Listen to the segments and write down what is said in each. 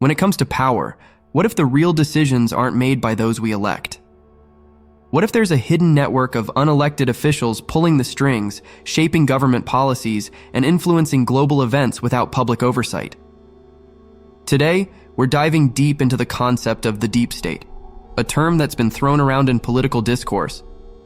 When it comes to power, what if the real decisions aren't made by those we elect? What if there's a hidden network of unelected officials pulling the strings, shaping government policies, and influencing global events without public oversight? Today, we're diving deep into the concept of the deep state, a term that's been thrown around in political discourse.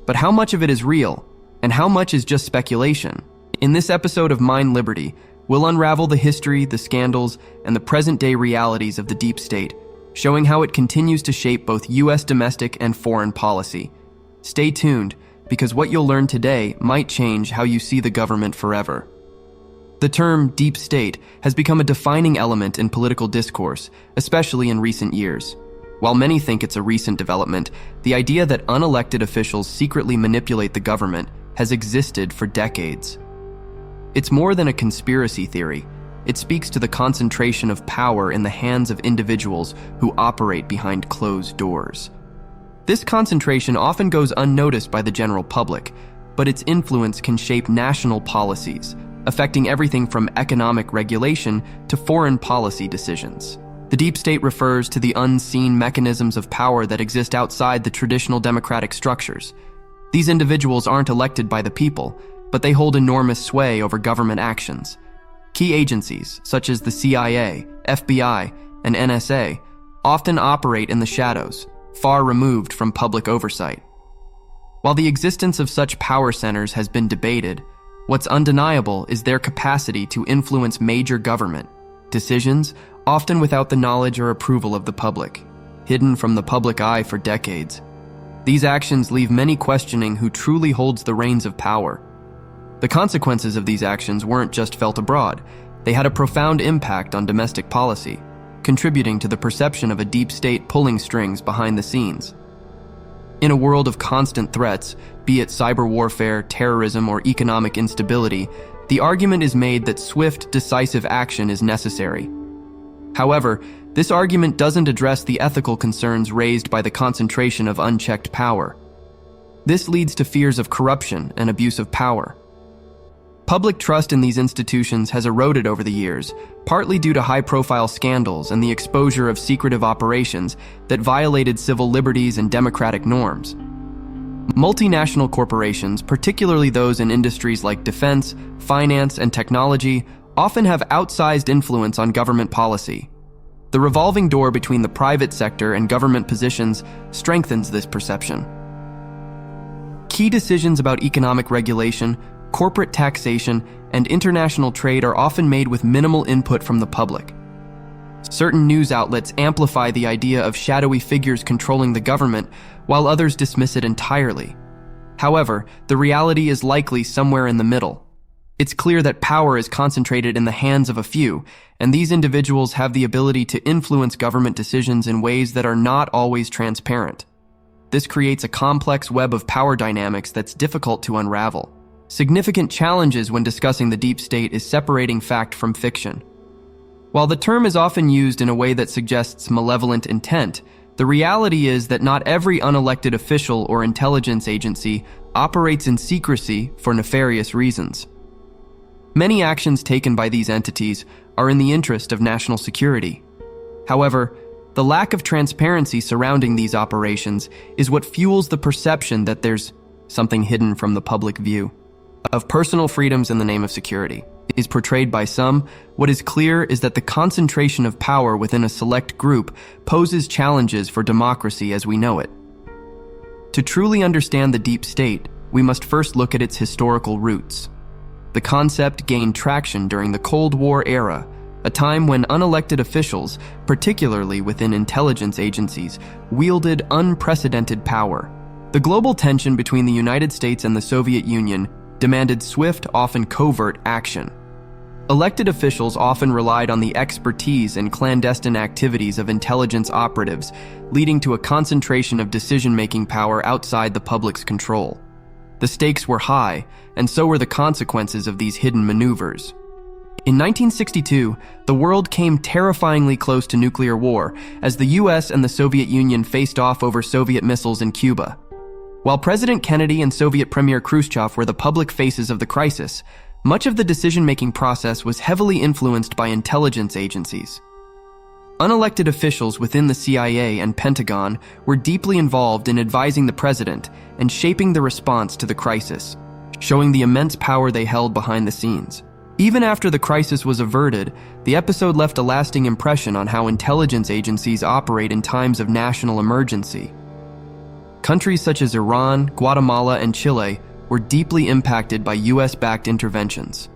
But how much of it is real, and how much is just speculation? In this episode of Mind Liberty, we'll unravel the history, the scandals, and the present-day realities of the deep state, showing how it continues to shape both U.S. domestic and foreign policy. Stay tuned, because what you'll learn today might change how you see the government forever. The term deep state has become a defining element in political discourse, especially in recent years. While many think it's a recent development, the idea that unelected officials secretly manipulate the government has existed for decades. It's more than a conspiracy theory. It speaks to the concentration of power in the hands of individuals who operate behind closed doors. This concentration often goes unnoticed by the general public, but its influence can shape national policies, affecting everything from economic regulation to foreign policy decisions. The deep state refers to the unseen mechanisms of power that exist outside the traditional democratic structures. These individuals aren't elected by the people, but they hold enormous sway over government actions. Key agencies, such as the CIA, FBI, and NSA, often operate in the shadows, far removed from public oversight. While the existence of such power centers has been debated, what's undeniable is their capacity to influence major government decisions, often without the knowledge or approval of the public, hidden from the public eye for decades. These actions leave many questioning who truly holds the reins of power. The consequences of these actions weren't just felt abroad, they had a profound impact on domestic policy, contributing to the perception of a deep state pulling strings behind the scenes. In a world of constant threats, be it cyber warfare, terrorism, or economic instability, the argument is made that swift, decisive action is necessary. However, this argument doesn't address the ethical concerns raised by the concentration of unchecked power. This leads to fears of corruption and abuse of power. Public trust in these institutions has eroded over the years, partly due to high-profile scandals and the exposure of secretive operations that violated civil liberties and democratic norms. Multinational corporations, particularly those in industries like defense, finance, and technology, often have outsized influence on government policy. The revolving door between the private sector and government positions strengthens this perception. Key decisions about economic regulation, corporate taxation, and international trade are often made with minimal input from the public. Certain news outlets amplify the idea of shadowy figures controlling the government, while others dismiss it entirely. However, the reality is likely somewhere in the middle. It's clear that power is concentrated in the hands of a few, and these individuals have the ability to influence government decisions in ways that are not always transparent. This creates a complex web of power dynamics that's difficult to unravel. Significant challenges when discussing the deep state is separating fact from fiction. While the term is often used in a way that suggests malevolent intent, the reality is that not every unelected official or intelligence agency operates in secrecy for nefarious reasons. Many actions taken by these entities are in the interest of national security. However, the lack of transparency surrounding these operations is what fuels the perception that there's something hidden from the public view. Of personal freedoms in the name of security is portrayed by some, what is clear is that the concentration of power within a select group poses challenges for democracy as we know it. To truly understand the deep state, we must first look at its historical roots. The concept gained traction during the Cold War era, a time when unelected officials, particularly within intelligence agencies, wielded unprecedented power. The global tension between the United States and the Soviet Union demanded swift, often covert action. Elected officials often relied on the expertise and clandestine activities of intelligence operatives, leading to a concentration of decision-making power outside the public's control. The stakes were high, and so were the consequences of these hidden maneuvers. In 1962, the world came terrifyingly close to nuclear war as the US and the Soviet Union faced off over Soviet missiles in Cuba. While President Kennedy and Soviet Premier Khrushchev were the public faces of the crisis, much of the decision-making process was heavily influenced by intelligence agencies. Unelected officials within the CIA and Pentagon were deeply involved in advising the president and shaping the response to the crisis, showing the immense power they held behind the scenes. Even after the crisis was averted, the episode left a lasting impression on how intelligence agencies operate in times of national emergency. Countries such as Iran, Guatemala, and Chile were deeply impacted by US-backed interventions.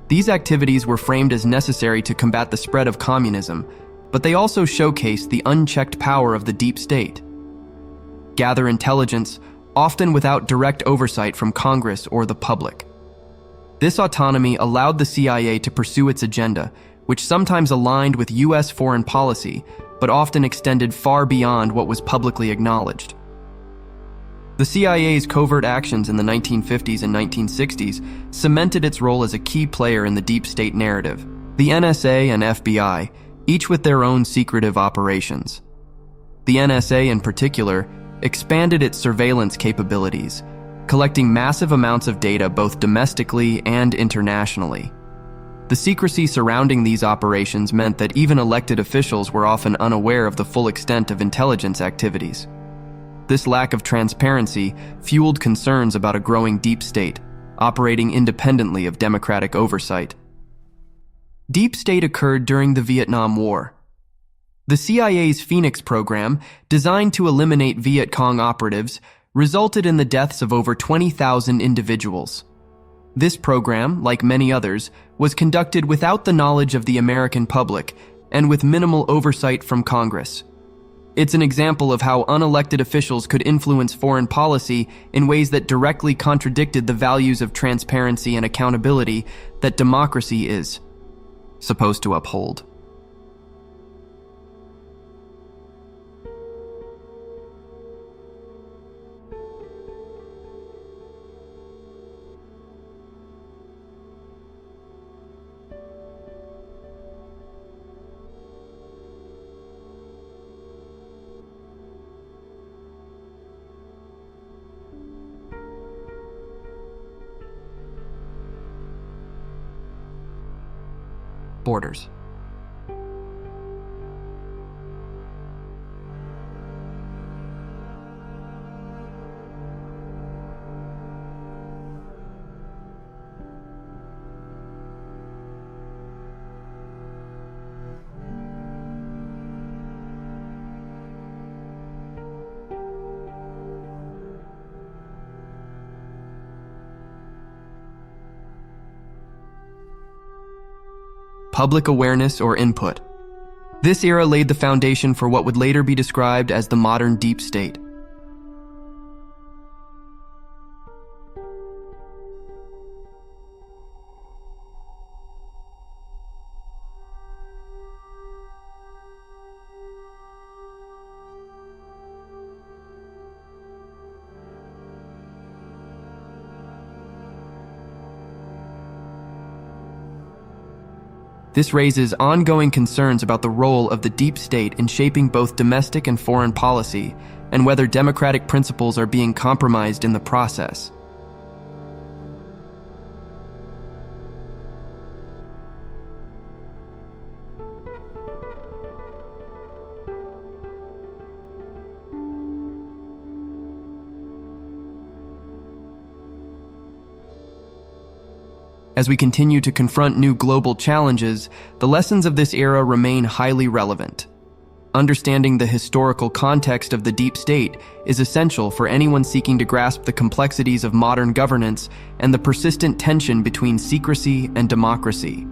These activities were framed as necessary to combat the spread of communism, but they also showcased the unchecked power of the deep state. Gather intelligence, often without direct oversight from Congress or the public. This autonomy allowed the CIA to pursue its agenda, which sometimes aligned with US foreign policy, but often extended far beyond what was publicly acknowledged. The CIA's covert actions in the 1950s and 1960s cemented its role as a key player in the deep state narrative. The NSA and FBI, each with their own secretive operations. The NSA, in particular, expanded its surveillance capabilities, collecting massive amounts of data both domestically and internationally. The secrecy surrounding these operations meant that even elected officials were often unaware of the full extent of intelligence activities. This lack of transparency fueled concerns about a growing deep state, operating independently of democratic oversight. Deep state occurred during the Vietnam War. The CIA's Phoenix program, designed to eliminate Viet Cong operatives, resulted in the deaths of over 20,000 individuals. This program, like many others, was conducted without the knowledge of the American public and with minimal oversight from Congress. It's an example of how unelected officials could influence foreign policy in ways that directly contradicted the values of transparency and accountability that democracy is supposed to uphold. Borders. Public awareness or input. This era laid the foundation for what would later be described as the modern deep state. This raises ongoing concerns about the role of the deep state in shaping both domestic and foreign policy, and whether democratic principles are being compromised in the process. As we continue to confront new global challenges, the lessons of this era remain highly relevant. Understanding the historical context of the deep state is essential for anyone seeking to grasp the complexities of modern governance and the persistent tension between secrecy and democracy.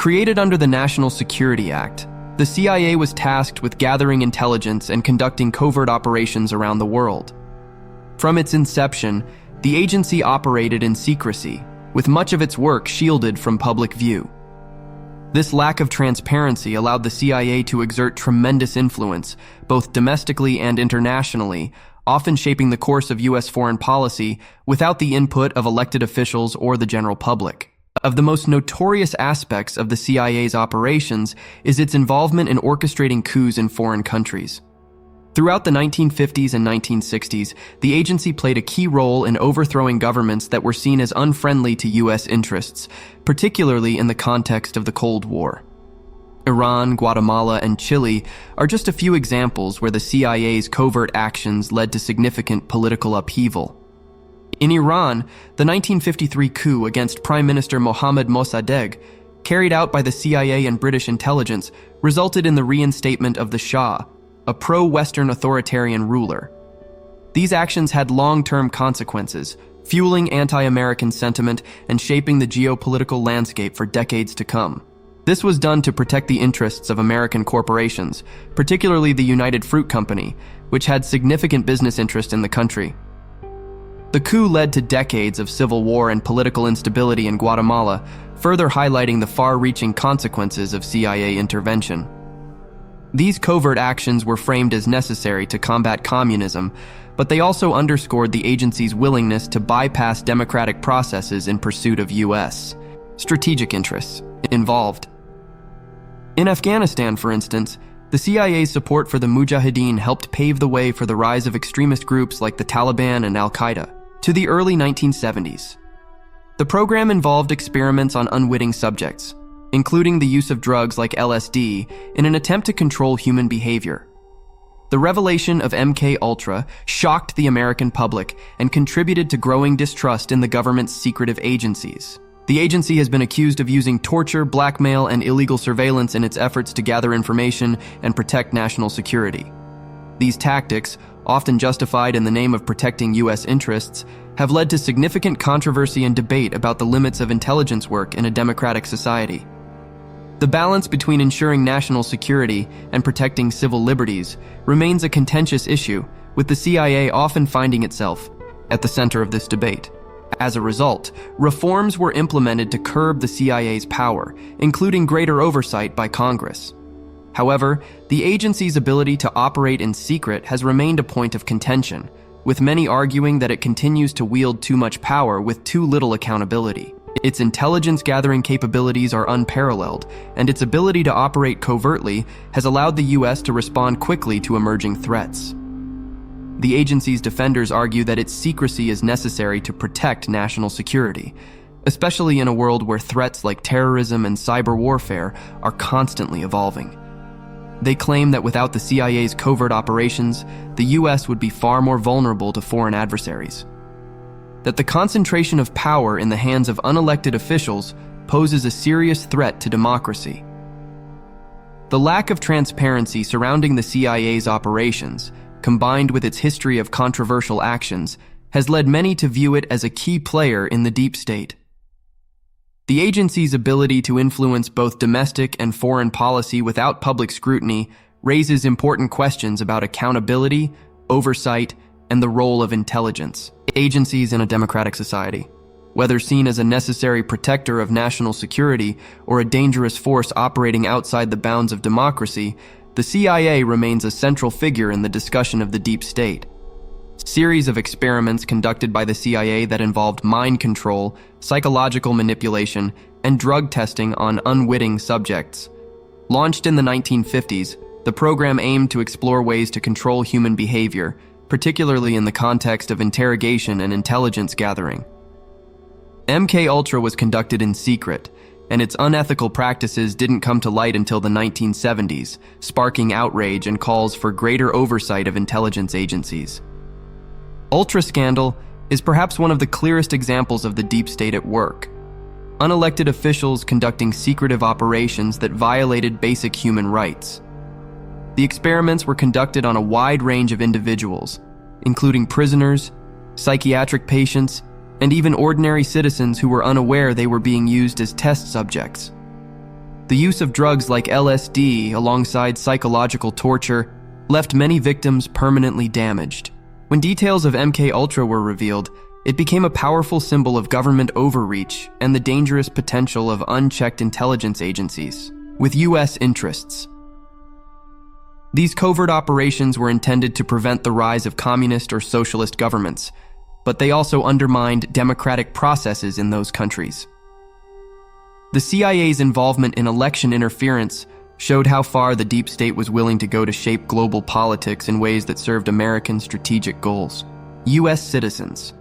Created under the National Security Act, the CIA was tasked with gathering intelligence and conducting covert operations around the world. From its inception, the agency operated in secrecy, with much of its work shielded from public view. This lack of transparency allowed the CIA to exert tremendous influence, both domestically and internationally, often shaping the course of US foreign policy without the input of elected officials or the general public. Of the most notorious aspects of the CIA's operations is its involvement in orchestrating coups in foreign countries. Throughout the 1950s and 1960s, the agency played a key role in overthrowing governments that were seen as unfriendly to U.S. interests, particularly in the context of the Cold War. Iran, Guatemala, and Chile are just a few examples where the CIA's covert actions led to significant political upheaval. In Iran, the 1953 coup against Prime Minister Mohammad Mossadegh, carried out by the CIA and British intelligence, resulted in the reinstatement of the Shah, a pro-Western authoritarian ruler. These actions had long-term consequences, fueling anti-American sentiment and shaping the geopolitical landscape for decades to come. This was done to protect the interests of American corporations, particularly the United Fruit Company, which had significant business interest in the country. The coup led to decades of civil war and political instability in Guatemala, further highlighting the far-reaching consequences of CIA intervention. These covert actions were framed as necessary to combat communism, but they also underscored the agency's willingness to bypass democratic processes in pursuit of U.S. strategic interests involved. In Afghanistan, for instance, the CIA's support for the Mujahideen helped pave the way for the rise of extremist groups like the Taliban and Al-Qaeda. To the early 1970s, the program involved experiments on unwitting subjects, including the use of drugs like LSD in an attempt to control human behavior. The revelation of MK-Ultra shocked the American public and contributed to growing distrust in the government's secretive agencies. The agency has been accused of using torture, blackmail, and illegal surveillance in its efforts to gather information and protect national security. These tactics, often justified in the name of protecting U.S. interests, have led to significant controversy and debate about the limits of intelligence work in a democratic society. The balance between ensuring national security and protecting civil liberties remains a contentious issue, with the CIA often finding itself at the center of this debate. As a result, reforms were implemented to curb the CIA's power, including greater oversight by Congress. However, the agency's ability to operate in secret has remained a point of contention, with many arguing that it continues to wield too much power with too little accountability. Its intelligence-gathering capabilities are unparalleled, and its ability to operate covertly has allowed the U.S. to respond quickly to emerging threats. The agency's defenders argue that its secrecy is necessary to protect national security, especially in a world where threats like terrorism and cyber warfare are constantly evolving. They claim that without the CIA's covert operations, the U.S. would be far more vulnerable to foreign adversaries. That the concentration of power in the hands of unelected officials poses a serious threat to democracy. The lack of transparency surrounding the CIA's operations, combined with its history of controversial actions, has led many to view it as a key player in the deep state. The agency's ability to influence both domestic and foreign policy without public scrutiny raises important questions about accountability, oversight, and the role of intelligence agencies in a democratic society. Whether seen as a necessary protector of national security or a dangerous force operating outside the bounds of democracy, the CIA remains a central figure in the discussion of the deep state. Series of experiments conducted by the CIA that involved mind control, psychological manipulation, and drug testing on unwitting subjects. Launched in the 1950s, the program aimed to explore ways to control human behavior, particularly in the context of interrogation and intelligence gathering. MK-Ultra was conducted in secret, and its unethical practices didn't come to light until the 1970s, sparking outrage and calls for greater oversight of intelligence agencies. Ultra scandal is perhaps one of the clearest examples of the deep state at work. Unelected officials conducting secretive operations that violated basic human rights. The experiments were conducted on a wide range of individuals, including prisoners, psychiatric patients, and even ordinary citizens who were unaware they were being used as test subjects. The use of drugs like LSD alongside psychological torture left many victims permanently damaged. When details of MK-Ultra were revealed, it became a powerful symbol of government overreach and the dangerous potential of unchecked intelligence agencies with U.S. interests. These covert operations were intended to prevent the rise of communist or socialist governments, but they also undermined democratic processes in those countries. The CIA's involvement in election interference showed how far the deep state was willing to go to shape global politics in ways that served American strategic goals. U.S. citizens.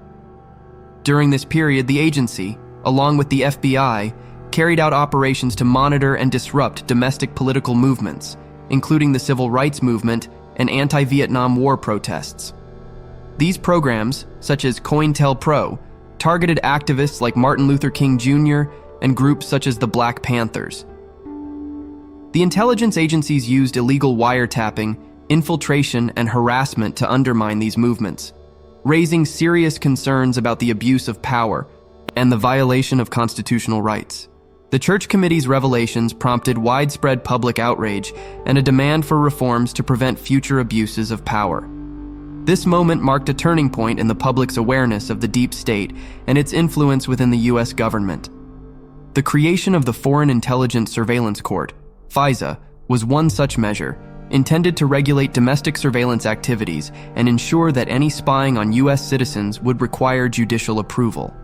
During this period, the agency, along with the FBI, carried out operations to monitor and disrupt domestic political movements, including the civil rights movement and anti-Vietnam War protests. These programs, such as COINTELPRO, targeted activists like Martin Luther King Jr. and groups such as the Black Panthers. The intelligence agencies used illegal wiretapping, infiltration, and harassment to undermine these movements, raising serious concerns about the abuse of power and the violation of constitutional rights. The Church Committee's revelations prompted widespread public outrage and a demand for reforms to prevent future abuses of power. This moment marked a turning point in the public's awareness of the deep state and its influence within the U.S. government. The creation of the Foreign Intelligence Surveillance Court, FISA, was one such measure, intended to regulate domestic surveillance activities and ensure that any spying on U.S. citizens would require judicial approval.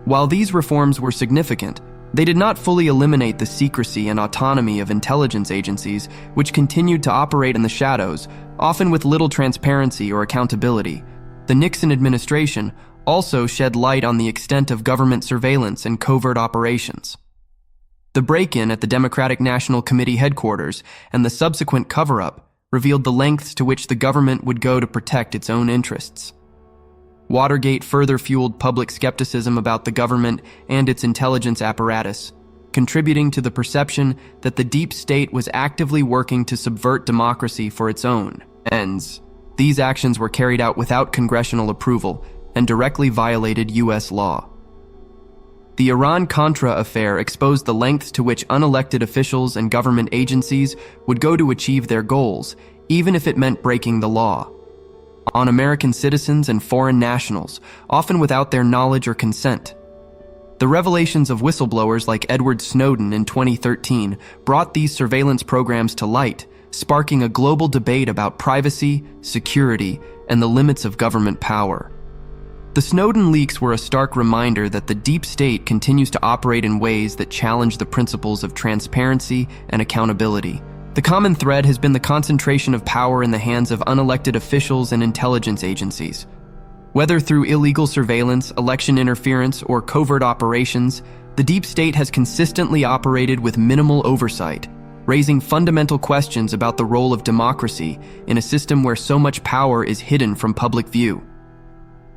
While these reforms were significant, they did not fully eliminate the secrecy and autonomy of intelligence agencies, which continued to operate in the shadows, often with little transparency or accountability. The Nixon administration also shed light on the extent of government surveillance and covert operations. The break-in at the Democratic National Committee headquarters and the subsequent cover-up revealed the lengths to which the government would go to protect its own interests. Watergate further fueled public skepticism about the government and its intelligence apparatus, contributing to the perception that the deep state was actively working to subvert democracy for its own ends. These actions were carried out without congressional approval and directly violated U.S. law. The Iran-Contra affair exposed the lengths to which unelected officials and government agencies would go to achieve their goals, even if it meant breaking the law, on American citizens and foreign nationals, often without their knowledge or consent. The revelations of whistleblowers like Edward Snowden in 2013 brought these surveillance programs to light, sparking a global debate about privacy, security, and the limits of government power. The Snowden leaks were a stark reminder that the deep state continues to operate in ways that challenge the principles of transparency and accountability. The common thread has been the concentration of power in the hands of unelected officials and intelligence agencies. Whether through illegal surveillance, election interference, or covert operations, the deep state has consistently operated with minimal oversight, raising fundamental questions about the role of democracy in a system where so much power is hidden from public view.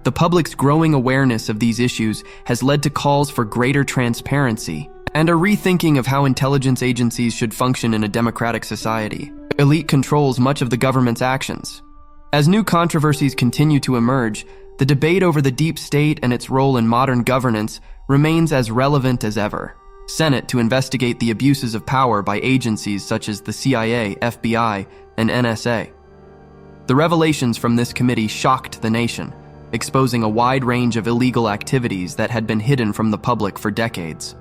The public's growing awareness of these issues has led to calls for greater transparency and a rethinking of how intelligence agencies should function in a democratic society. Elite controls much of the government's actions. As new controversies continue to emerge, the debate over the deep state and its role in modern governance remains as relevant as ever. Senate to investigate the abuses of power by agencies such as the CIA, FBI, and NSA. The revelations from this committee shocked the nation, exposing a wide range of illegal activities that had been hidden from the public for decades.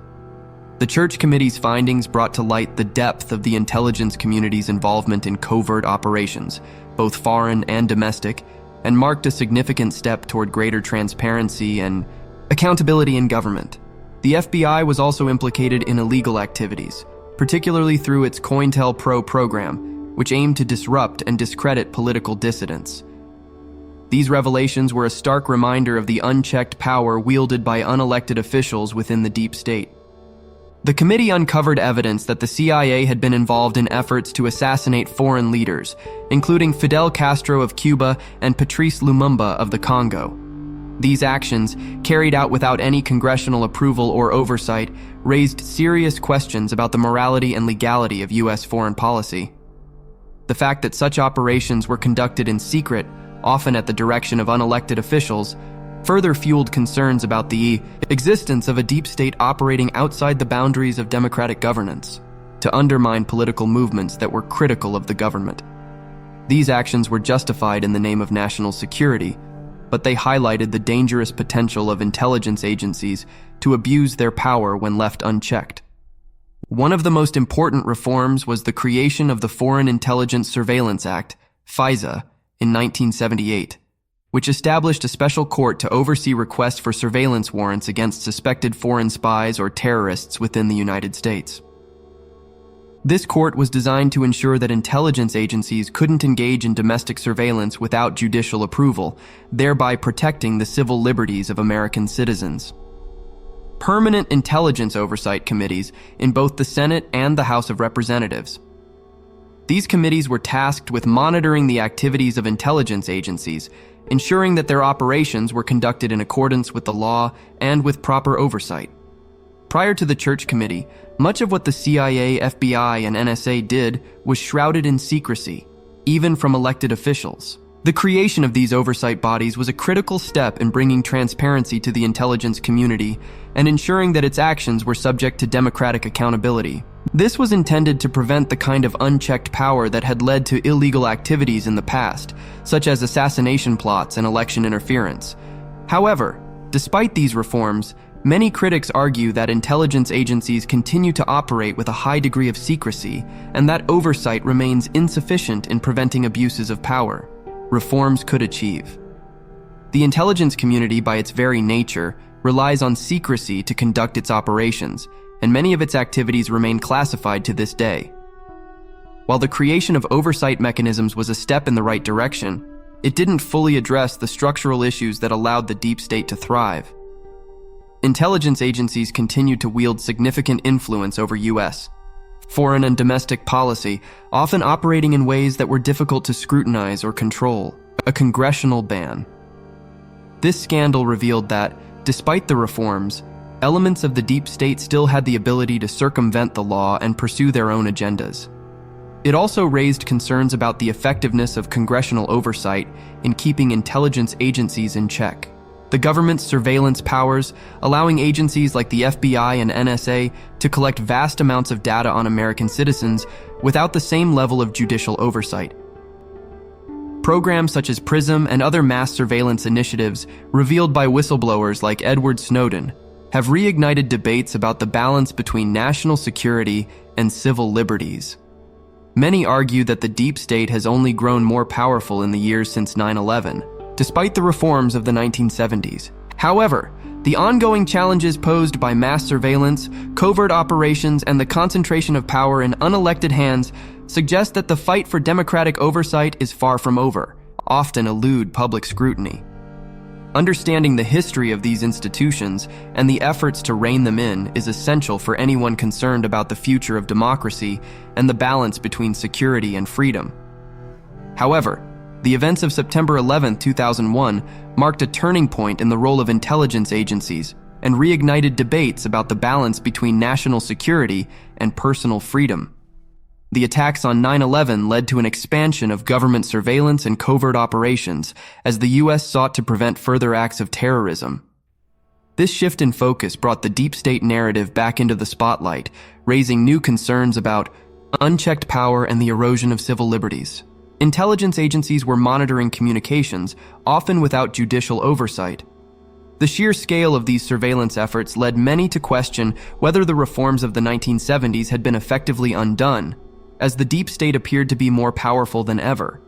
The Church Committee's findings brought to light the depth of the intelligence community's involvement in covert operations, both foreign and domestic, and marked a significant step toward greater transparency and accountability in government. The FBI was also implicated in illegal activities, particularly through its COINTELPRO program, which aimed to disrupt and discredit political dissidents. These revelations were a stark reminder of the unchecked power wielded by unelected officials within the deep state. The committee uncovered evidence that the CIA had been involved in efforts to assassinate foreign leaders, including Fidel Castro of Cuba and Patrice Lumumba of the Congo. These actions, carried out without any congressional approval or oversight, raised serious questions about the morality and legality of U.S. foreign policy. The fact that such operations were conducted in secret, often at the direction of unelected officials, further fueled concerns about the existence of a deep state operating outside the boundaries of democratic governance to undermine political movements that were critical of the government. These actions were justified in the name of national security, but they highlighted the dangerous potential of intelligence agencies to abuse their power when left unchecked. One of the most important reforms was the creation of the Foreign Intelligence Surveillance Act, FISA, in 1978, which established a special court to oversee requests for surveillance warrants against suspected foreign spies or terrorists within the United States. This court was designed to ensure that intelligence agencies couldn't engage in domestic surveillance without judicial approval, thereby protecting the civil liberties of American citizens. Permanent intelligence oversight committees in both the Senate and the House of Representatives. These committees were tasked with monitoring the activities of intelligence agencies, ensuring that their operations were conducted in accordance with the law and with proper oversight. Prior to the Church Committee, much of what the CIA, FBI, and NSA did was shrouded in secrecy, even from elected officials. The creation of these oversight bodies was a critical step in bringing transparency to the intelligence community and ensuring that its actions were subject to democratic accountability. This was intended to prevent the kind of unchecked power that had led to illegal activities in the past, such as assassination plots and election interference. However, despite these reforms, many critics argue that intelligence agencies continue to operate with a high degree of secrecy and that oversight remains insufficient in preventing abuses of power. Reforms could achieve. The intelligence community, by its very nature, relies on secrecy to conduct its operations, and many of its activities remain classified to this day. While the creation of oversight mechanisms was a step in the right direction, it didn't fully address the structural issues that allowed the deep state to thrive. Intelligence agencies continued to wield significant influence over U.S. foreign and domestic policy, often operating in ways that were difficult to scrutinize or control. A congressional ban. This scandal revealed that, despite the reforms, elements of the deep state still had the ability to circumvent the law and pursue their own agendas. It also raised concerns about the effectiveness of congressional oversight in keeping intelligence agencies in check. The government's surveillance powers, allowing agencies like the FBI and NSA to collect vast amounts of data on American citizens without the same level of judicial oversight. Programs such as PRISM and other mass surveillance initiatives revealed by whistleblowers like Edward Snowden have reignited debates about the balance between national security and civil liberties. Many argue that the deep state has only grown more powerful in the years since 9/11, despite the reforms of the 1970s. However, the ongoing challenges posed by mass surveillance, covert operations, and the concentration of power in unelected hands suggest that the fight for democratic oversight is far from over, often elude public scrutiny. Understanding the history of these institutions and the efforts to rein them in is essential for anyone concerned about the future of democracy and the balance between security and freedom. However, the events of September 11, 2001 marked a turning point in the role of intelligence agencies and reignited debates about the balance between national security and personal freedom. The attacks on 9/11 led to an expansion of government surveillance and covert operations as the U.S. sought to prevent further acts of terrorism. This shift in focus brought the deep state narrative back into the spotlight, raising new concerns about unchecked power and the erosion of civil liberties. Intelligence agencies were monitoring communications, often without judicial oversight. The sheer scale of these surveillance efforts led many to question whether the reforms of the 1970s had been effectively undone, as the deep state appeared to be more powerful than ever.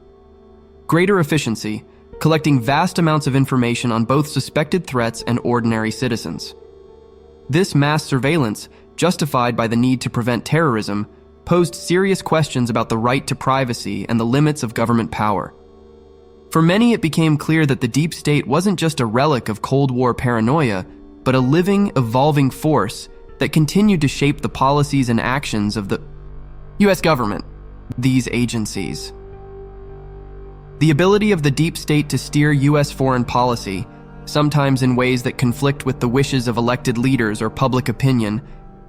Greater efficiency, collecting vast amounts of information on both suspected threats and ordinary citizens. This mass surveillance, justified by the need to prevent terrorism, posed serious questions about the right to privacy and the limits of government power. For many, it became clear that the deep state wasn't just a relic of Cold War paranoia, but a living, evolving force that continued to shape the policies and actions of the U.S. government. These agencies. The ability of the deep state to steer U.S. foreign policy, sometimes in ways that conflict with the wishes of elected leaders or public opinion,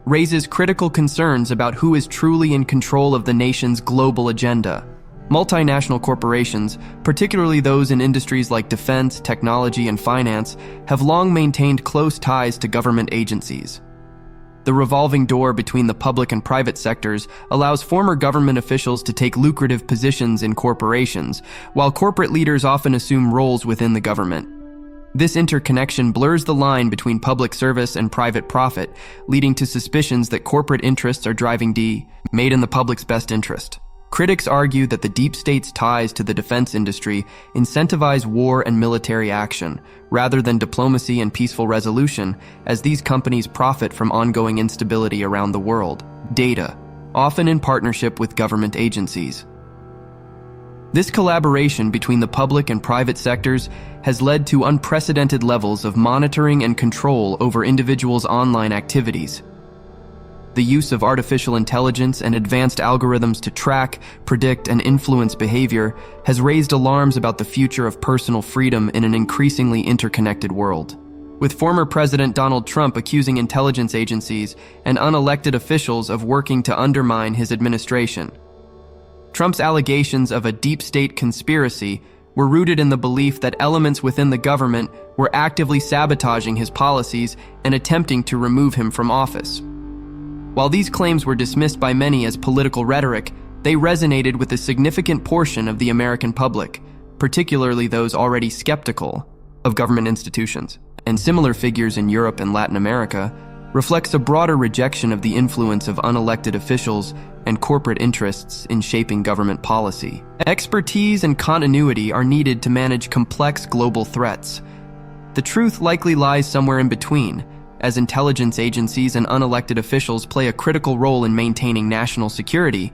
raises critical concerns about who is truly in control of the nation's global agenda. Multinational corporations, particularly those in industries like defense, technology, and finance, have long maintained close ties to government agencies. The revolving door between the public and private sectors allows former government officials to take lucrative positions in corporations, while corporate leaders often assume roles within the government. This interconnection blurs the line between public service and private profit, leading to suspicions that corporate interests are driving made in the public's best interest. Critics argue that the deep state's ties to the defense industry incentivize war and military action, rather than diplomacy and peaceful resolution, as these companies profit from ongoing instability around the world. Data. often in partnership with government agencies. This collaboration between the public and private sectors has led to unprecedented levels of monitoring and control over individuals' online activities. The use of artificial intelligence and advanced algorithms to track, predict, and influence behavior has raised alarms about the future of personal freedom in an increasingly interconnected world. With former President Donald Trump accusing intelligence agencies and unelected officials of working to undermine his administration. Trump's allegations of a deep state conspiracy were rooted in the belief that elements within the government were actively sabotaging his policies and attempting to remove him from office. While these claims were dismissed by many as political rhetoric, they resonated with a significant portion of the American public, particularly those already skeptical of government institutions. And similar figures in Europe and Latin America reflects a broader rejection of the influence of unelected officials and corporate interests in shaping government policy. Expertise and continuity are needed to manage complex global threats. The truth likely lies somewhere in between, as intelligence agencies and unelected officials play a critical role in maintaining national security,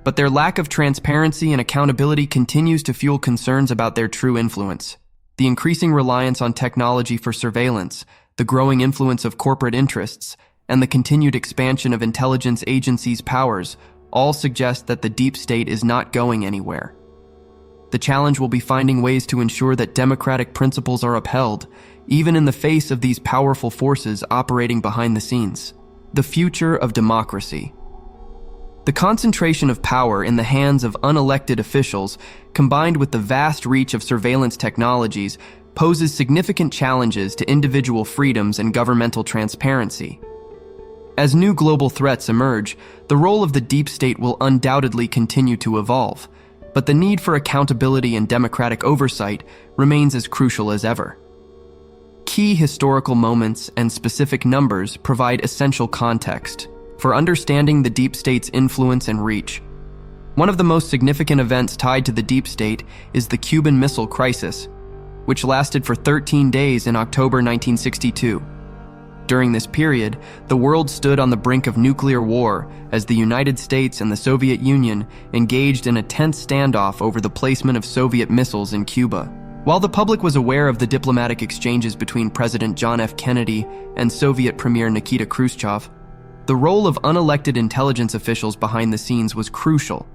but their lack of transparency and accountability continues to fuel concerns about their true influence. The increasing reliance on technology for surveillance, the growing influence of corporate interests, and the continued expansion of intelligence agencies' powers all suggest that the deep state is not going anywhere. The challenge will be finding ways to ensure that democratic principles are upheld, even in the face of these powerful forces operating behind the scenes. The future of democracy. The concentration of power in the hands of unelected officials, combined with the vast reach of surveillance technologies, poses significant challenges to individual freedoms and governmental transparency. As new global threats emerge, the role of the deep state will undoubtedly continue to evolve, but the need for accountability and democratic oversight remains as crucial as ever. Key historical moments and specific numbers provide essential context for understanding the deep state's influence and reach. One of the most significant events tied to the deep state is the Cuban Missile Crisis, which lasted for 13 days in October 1962. During this period, the world stood on the brink of nuclear war as the United States and the Soviet Union engaged in a tense standoff over the placement of Soviet missiles in Cuba. While the public was aware of the diplomatic exchanges between President John F. Kennedy and Soviet Premier Nikita Khrushchev, the role of unelected intelligence officials behind the scenes was crucial.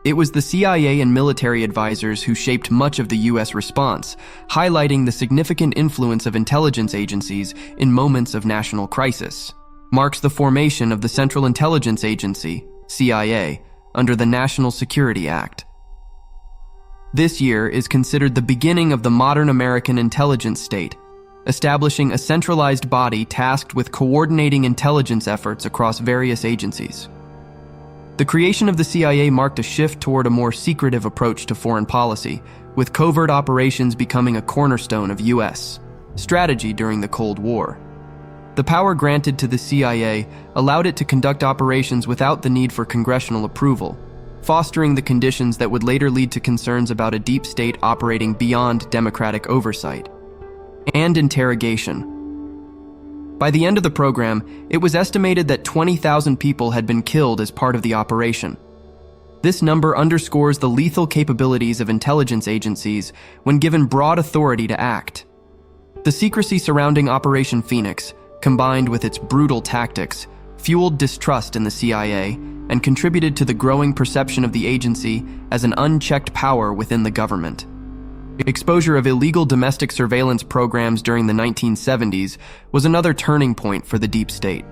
It was the CIA and military advisors who shaped much of the U.S. response, highlighting the significant influence of intelligence agencies in moments of national crisis. Marks the formation of the Central Intelligence Agency, CIA, under the National Security Act. This year is considered the beginning of the modern American intelligence state, establishing a centralized body tasked with coordinating intelligence efforts across various agencies. The creation of the CIA marked a shift toward a more secretive approach to foreign policy, with covert operations becoming a cornerstone of U.S. strategy during the Cold War. The power granted to the CIA allowed it to conduct operations without the need for congressional approval, fostering the conditions that would later lead to concerns about a deep state operating beyond democratic oversight. And interrogation. By the end of the program, it was estimated that 20,000 people had been killed as part of the operation. This number underscores the lethal capabilities of intelligence agencies when given broad authority to act. The secrecy surrounding Operation Phoenix, combined with its brutal tactics, fueled distrust in the CIA and contributed to the growing perception of the agency as an unchecked power within the government. Exposure of illegal domestic surveillance programs during the 1970s was another turning point for the deep state.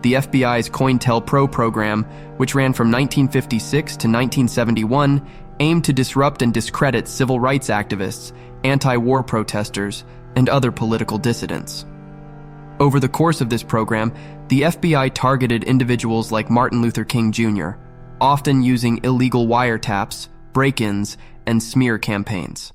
The FBI's COINTELPRO program, which ran from 1956 to 1971, aimed to disrupt and discredit civil rights activists, anti-war protesters, and other political dissidents. Over the course of this program, the FBI targeted individuals like Martin Luther King Jr., often using illegal wiretaps, break-ins, and smear campaigns.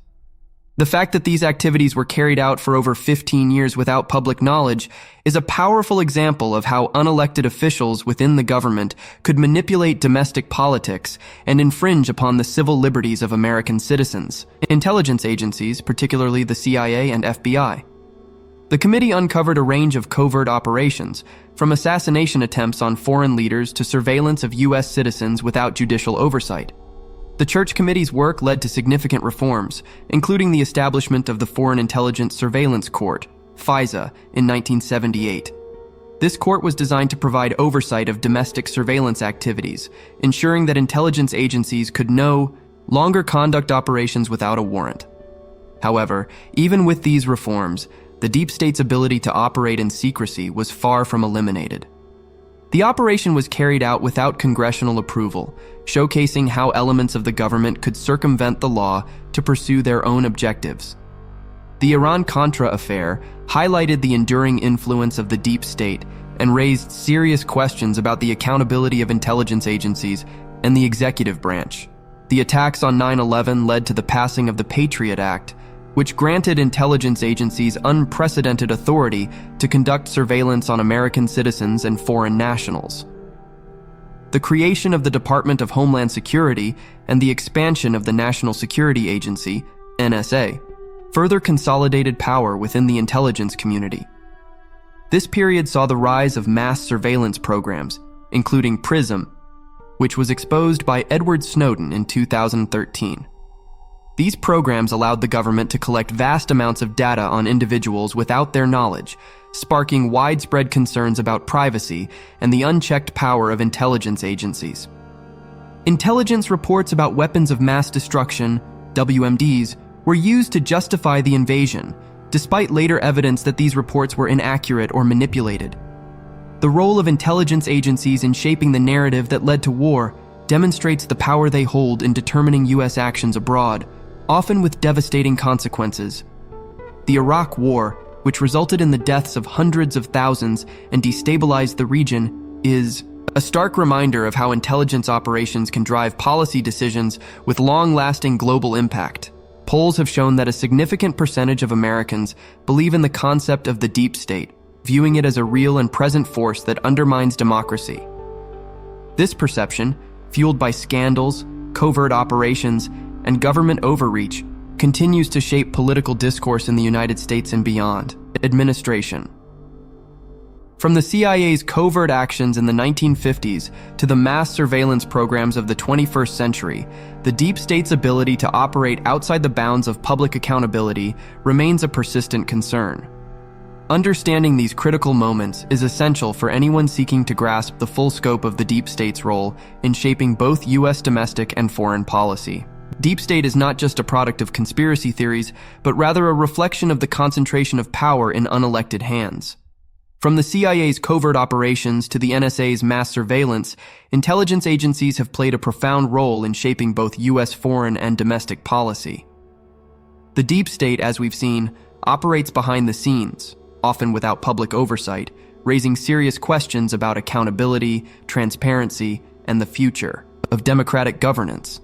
The fact that these activities were carried out for over 15 years without public knowledge is a powerful example of how unelected officials within the government could manipulate domestic politics and infringe upon the civil liberties of American citizens, intelligence agencies, particularly the CIA and FBI. The committee uncovered a range of covert operations, from assassination attempts on foreign leaders to surveillance of U.S. citizens without judicial oversight. The Church Committee's work led to significant reforms, including the establishment of the Foreign Intelligence Surveillance Court, FISA, in 1978. This court was designed to provide oversight of domestic surveillance activities, ensuring that intelligence agencies could no longer conduct operations without a warrant. However, even with these reforms, the deep state's ability to operate in secrecy was far from eliminated. The operation was carried out without congressional approval, showcasing how elements of the government could circumvent the law to pursue their own objectives. The Iran-Contra affair highlighted the enduring influence of the deep state and raised serious questions about the accountability of intelligence agencies and the executive branch. The attacks on 9/11 led to the passing of the Patriot Act, which granted intelligence agencies unprecedented authority to conduct surveillance on American citizens and foreign nationals. The creation of the Department of Homeland Security and the expansion of the National Security Agency, NSA, further consolidated power within the intelligence community. This period saw the rise of mass surveillance programs, including PRISM, which was exposed by Edward Snowden in 2013. These programs allowed the government to collect vast amounts of data on individuals without their knowledge, sparking widespread concerns about privacy and the unchecked power of intelligence agencies. Intelligence reports about weapons of mass destruction, WMDs, were used to justify the invasion, despite later evidence that these reports were inaccurate or manipulated. The role of intelligence agencies in shaping the narrative that led to war demonstrates the power they hold in determining U.S. actions abroad, often with devastating consequences. The Iraq War, which resulted in the deaths of hundreds of thousands and destabilized the region, is a stark reminder of how intelligence operations can drive policy decisions with long-lasting global impact. Polls have shown that a significant percentage of Americans believe in the concept of the deep state, viewing it as a real and present force that undermines democracy. This perception, fueled by scandals, covert operations, and government overreach, continues to shape political discourse in the United States and beyond. Administration. From the CIA's covert actions in the 1950s to the mass surveillance programs of the 21st century, the deep state's ability to operate outside the bounds of public accountability remains a persistent concern. Understanding these critical moments is essential for anyone seeking to grasp the full scope of the deep state's role in shaping both U.S. domestic and foreign policy. Deep state is not just a product of conspiracy theories, but rather a reflection of the concentration of power in unelected hands. From the CIA's covert operations to the NSA's mass surveillance, intelligence agencies have played a profound role in shaping both U.S. foreign and domestic policy. The deep state, as we've seen, operates behind the scenes, often without public oversight, raising serious questions about accountability, transparency, and the future of democratic governance.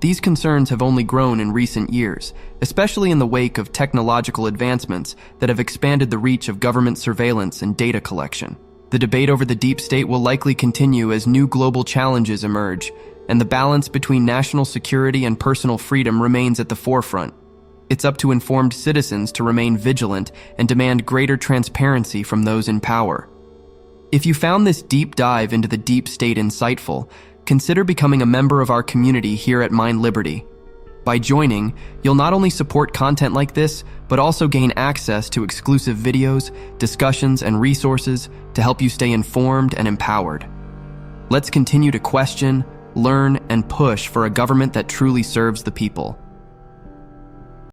These concerns have only grown in recent years, especially in the wake of technological advancements that have expanded the reach of government surveillance and data collection. The debate over the deep state will likely continue as new global challenges emerge, and the balance between national security and personal freedom remains at the forefront. It's up to informed citizens to remain vigilant and demand greater transparency from those in power. If you found this deep dive into the deep state insightful, consider becoming a member of our community here at Mind Liberty. By joining, you'll not only support content like this, but also gain access to exclusive videos, discussions, and resources to help you stay informed and empowered. Let's continue to question, learn, and push for a government that truly serves the people.